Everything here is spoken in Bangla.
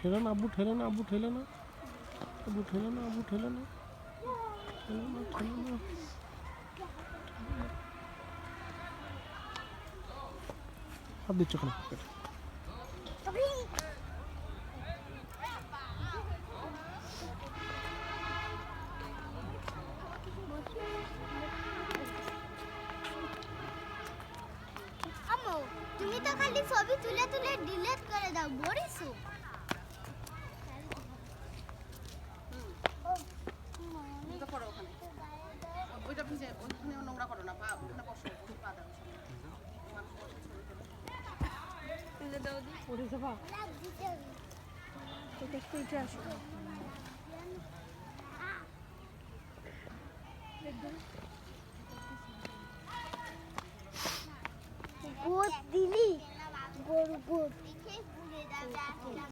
ঠেলে না আব্বু, ঠেলে না আব্বু, ঠেলে না আব্বু, ঠেলে না আব্বু, ঠেলে না, ঠেলে না, ঠেলে না। হাত দিচ্ছ কেন? আম্মু তুমি তো খালি ছবি তুলে তুলে ডিলিট করে দাও বড়িসু। ওইটা ভিজে ওইখানে নোংরা করো না, পা ওখানে বসো, বসে পা দাও। পড়ে যাবা এটা একটু এটা আসো গোদ দিলি গরু গোদ দেখে পুড়ে